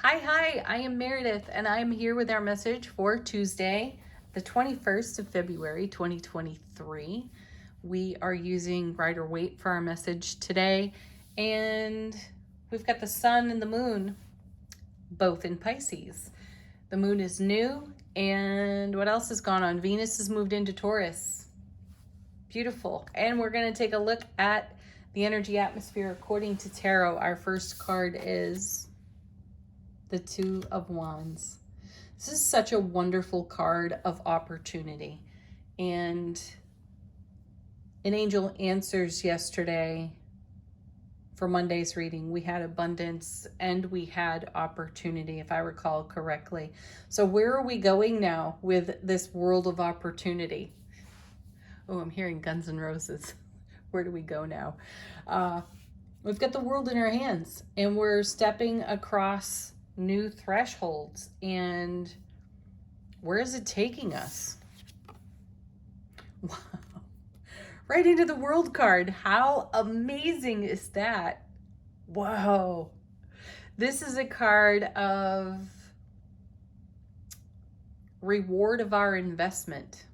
Hi, I am Meredith, and I am here with our message for Tuesday, the 21st of February, 2023. We are using Rider Waite for our message today, and we've got the sun and the moon both in Pisces. The moon is new, and what else has gone on? Venus has moved into Taurus. Beautiful. And we're going to take a look at the energy atmosphere according to tarot. Our first card is the Two of Wands. This is such a wonderful card of opportunity. And an angel answers yesterday for Monday's reading. We had abundance and we had opportunity, if I recall correctly. So where are we going now with this world of opportunity? Oh, I'm hearing Guns N' Roses. Where do we go now? We've got the world in our hands, and we're stepping across new thresholds. And where is it taking us? Wow. Right into the world card. How amazing is that? Whoa. This is a card of reward of our investment.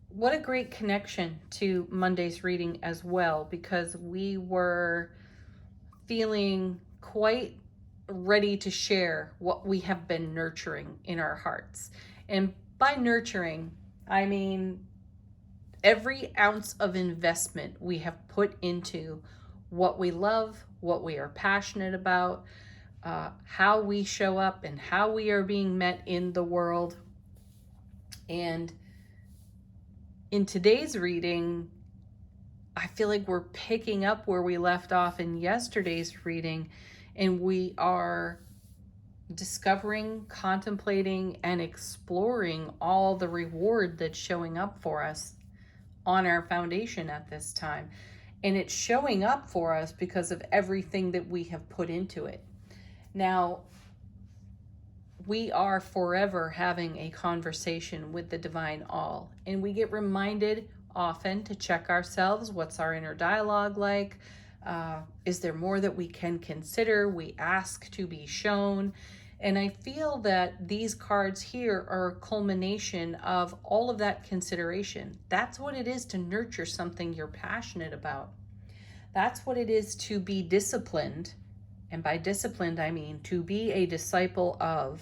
What a great connection to Monday's reading as well, because we were feeling quite ready to share what we have been nurturing in our hearts. And by nurturing, I mean every ounce of investment we have put into what we love, what we are passionate about, how we show up and how we are being met in the world. And in today's reading, I feel like we're picking up where we left off in yesterday's reading, and we are discovering, contemplating, and exploring all the reward that's showing up for us on our foundation at this time. And it's showing up for us because of everything that we have put into it. Now, we are forever having a conversation with the divine all, and we get reminded often to check ourselves. What's our inner dialogue like? Is there more that we can consider? We ask to be shown. And I feel that these cards here are a culmination of all of that consideration. That's what it is to nurture something you're passionate about. That's what it is to be disciplined. And by disciplined, I mean to be a disciple of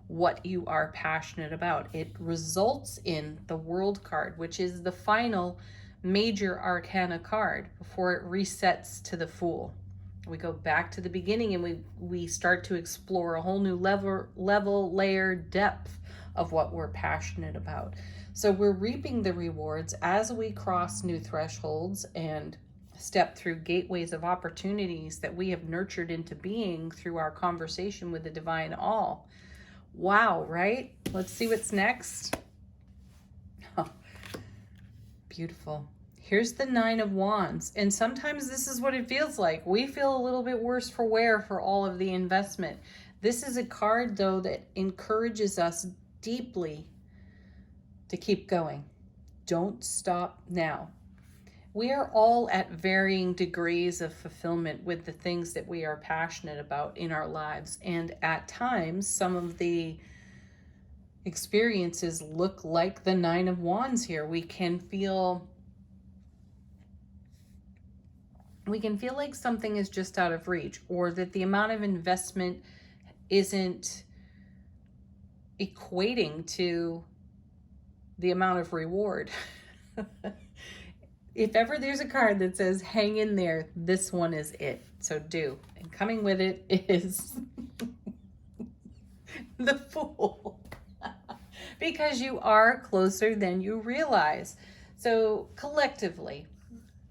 what you are passionate about. It results in the World card, which is the final major arcana card before it resets to the Fool. We go back to the beginning and we start to explore a whole new level, layer, depth of what we're passionate about. So we're reaping the rewards as we cross new thresholds and step through gateways of opportunities that we have nurtured into being through our conversation with the divine all. Wow, right? Let's see what's next. Oh, beautiful. Here's the Nine of Wands. And sometimes this is what it feels like. We feel a little bit worse for wear for all of the investment. This is a card, though, that encourages us deeply to keep going. Don't stop now. We are all at varying degrees of fulfillment with the things that we are passionate about in our lives. And at times, some of the experiences look like the Nine of Wands here. We can feel like something is just out of reach, or that the amount of investment isn't equating to the amount of reward. If ever there's a card that says hang in there, this one is it. So do. And coming with it is the Fool. Because you are closer than you realize. So collectively,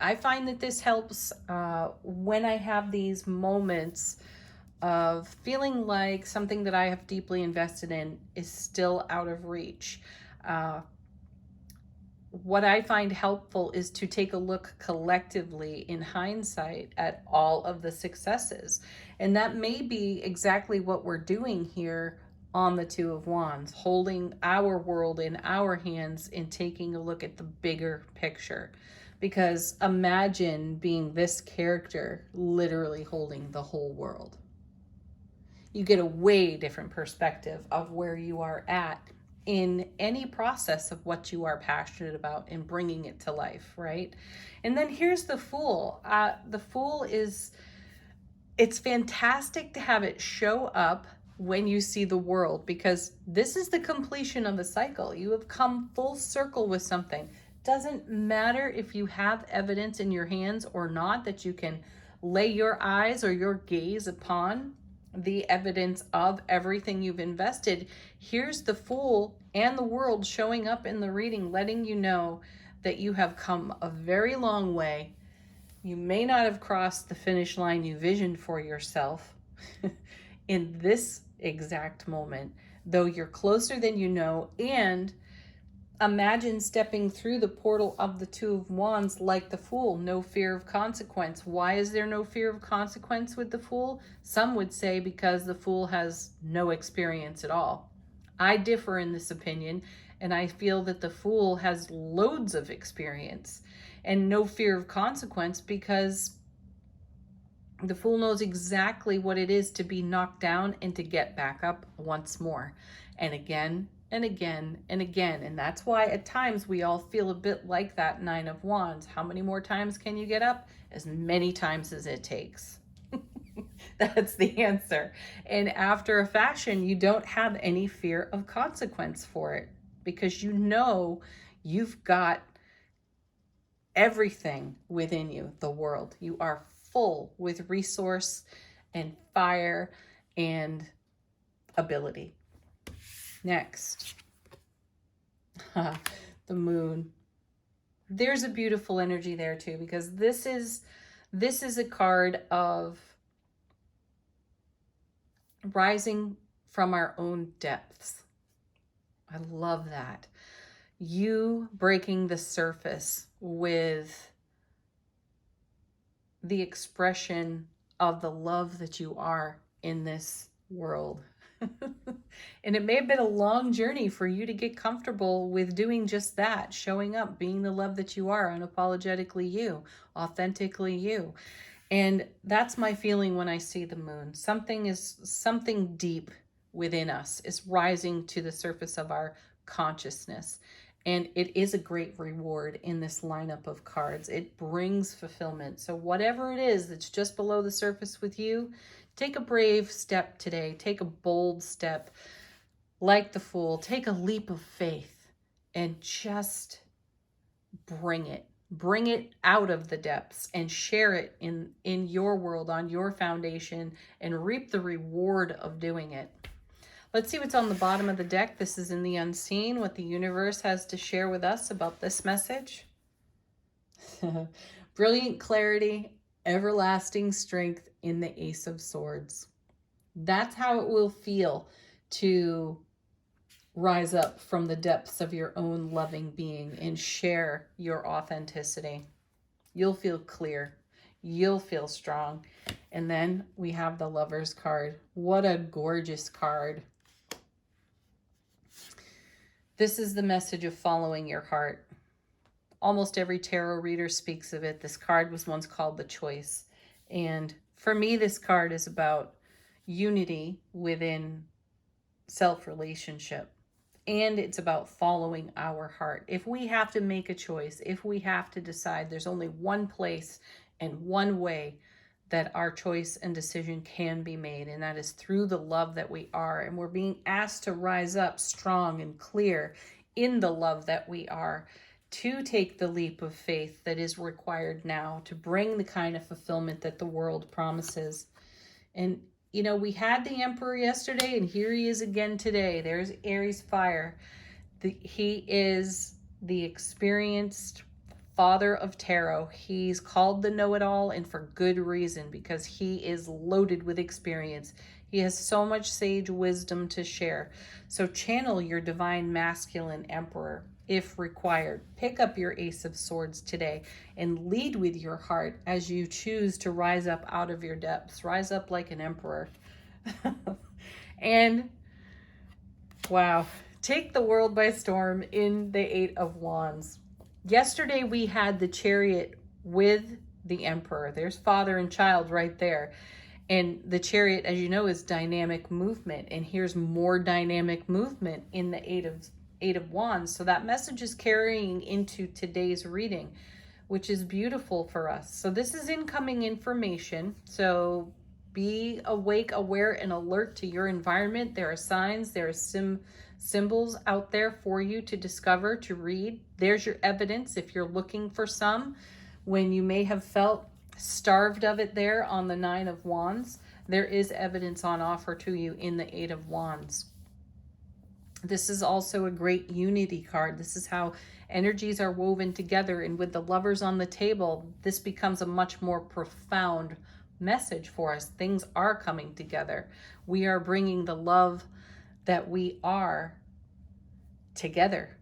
I find that this helps when I have these moments of feeling like something that I have deeply invested in is still out of reach. What I find helpful is to take a look collectively in hindsight at all of the successes. And that may be exactly what we're doing here on the Two of Wands, holding our world in our hands and taking a look at the bigger picture. Because imagine being this character literally holding the whole world. You get a way different perspective of where you are at in any process of what you are passionate about and bringing it to life, right? And then here's the Fool. The Fool is, it's fantastic to have it show up when you see the world, because this is the completion of the cycle. You have come full circle with something. Doesn't matter if you have evidence in your hands or not that you can lay your eyes or your gaze upon the evidence of everything you've invested. Here's the Fool and the world showing up in the reading, letting you know that you have come a very long way. You may not have crossed the finish line you visioned for yourself in this exact moment, though you're closer than you know. And imagine stepping through the portal of the Two of Wands like the Fool. No fear of consequence. Why is there no fear of consequence with the Fool? Some would say because the Fool has no experience at all. I differ in this opinion, and I feel that the Fool has loads of experience and no fear of consequence, because the Fool knows exactly what it is to be knocked down and to get back up once more, and again and again and again. And that's why at times we all feel a bit like that Nine of Wands. How many more times can you get up? As many times as it takes. That's the answer. And after a fashion, you don't have any fear of consequence for it, because you know you've got everything within you, the world. You are full with resource and fire and ability. Next, the Moon. There's a beautiful energy there too, because this is a card of rising from our own depths. I love that. You breaking the surface with the expression of the love that you are in this world. And it may have been a long journey for you to get comfortable with doing just that, showing up, being the love that you are, unapologetically you, authentically you. And that's my feeling when I see the Moon. Something deep within us is rising to the surface of our consciousness. And it is a great reward in this lineup of cards. It brings fulfillment. So whatever it is that's just below the surface with you, take a brave step today. Take a bold step like the Fool. Take a leap of faith and just bring it. Bring it out of the depths and share it in your world, on your foundation, and reap the reward of doing it. Let's see what's on the bottom of the deck. This is in the unseen, what the universe has to share with us about this message. Brilliant clarity, everlasting strength in the Ace of Swords. That's how it will feel to rise up from the depths of your own loving being and share your authenticity. You'll feel clear. You'll feel strong. And then we have the Lover's card. What a gorgeous card. This is the message of following your heart. Almost every tarot reader speaks of it. This card was once called the Choice. And for me, this card is about unity within self-relationship. And it's about following our heart. If we have to make a choice, if we have to decide, there's only one place and one way that our choice and decision can be made, and that is through the love that we are. And we're being asked to rise up strong and clear in the love that we are, to take the leap of faith that is required now to bring the kind of fulfillment that the world promises. And you know, we had the Emperor yesterday, and here he is again today. There's Aries fire. He is the experienced father of tarot. He's called the know-it-all, and for good reason, because he is loaded with experience. He has so much sage wisdom to share. So channel your divine masculine Emperor if required. Pick up your Ace of Swords today and lead with your heart as you choose to rise up out of your depths. Rise up like an emperor. And wow, take the world by storm in the Eight of Wands. Yesterday we had the Chariot with the Emperor. There's father and child right there. And the Chariot, as you know, is dynamic movement. And here's more dynamic movement in the Eight of Wands. So that message is carrying into today's reading, which is beautiful for us. So this is incoming information. So be awake, aware, and alert to your environment. There are signs, there are symbols out there for you to discover, to read. There's your evidence if you're looking for some. When you may have felt starved of it there on the Nine of Wands, there is evidence on offer to you in the Eight of Wands. This is also a great unity card. This is how energies are woven together. And with the Lovers on the table, this becomes a much more profound message for us. Things are coming together. We are bringing the love that we are together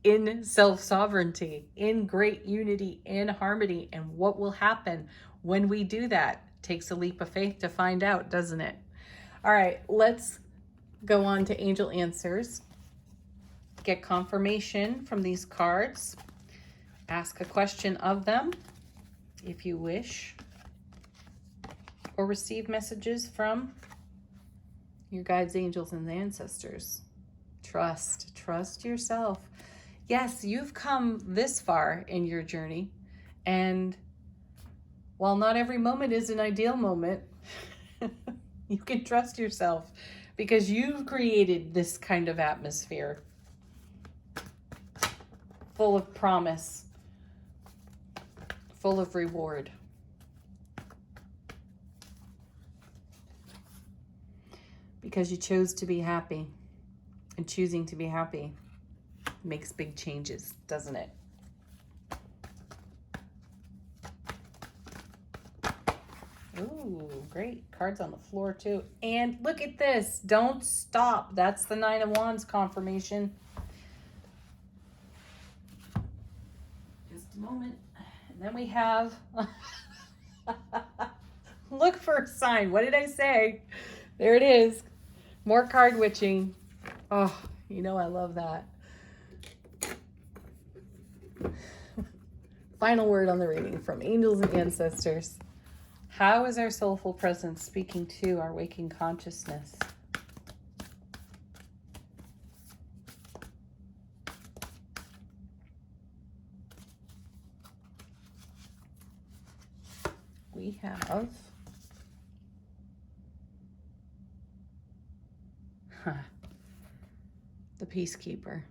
in self-sovereignty, in great unity, in harmony. And what will happen when we do that? Takes a leap of faith to find out, doesn't it? All right, let's go on to angel answers. Get confirmation from these cards. Ask a question of them if you wish, or receive messages from your guides, angels, and ancestors. Trust yourself. Yes, you've come this far in your journey, and while not every moment is an ideal moment, you can trust yourself because you've created this kind of atmosphere full of promise, full of reward. Because you chose to be happy, and choosing to be happy makes big changes, doesn't it? Ooh, great. Cards on the floor too. And look at this. Don't stop. That's the Nine of Wands confirmation. Just a moment. And then we have... Look for a sign. What did I say? There it is. More card witching. Oh, you know I love that. Final word on the reading from angels and ancestors. How is our soulful presence speaking to our waking consciousness? We have the Peacekeeper.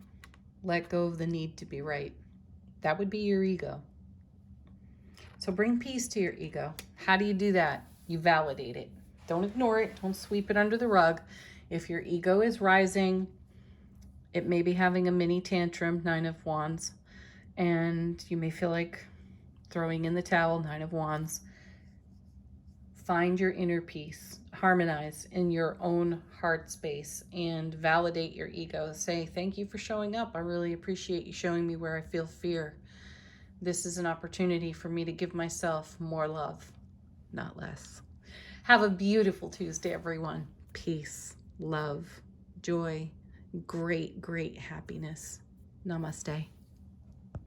Let go of the need to be right. That would be your ego. So bring peace to your ego. How do you do that? You validate it. Don't ignore it. Don't sweep it under the rug. If your ego is rising, it may be having a mini tantrum, Nine of Wands, and you may feel like throwing in the towel, Nine of Wands. Find your inner peace. Harmonize in your own heart space and validate your ego. Say, thank you for showing up. I really appreciate you showing me where I feel fear. This is an opportunity for me to give myself more love, not less. Have a beautiful Tuesday, everyone. Peace, love, joy, great, great happiness. Namaste.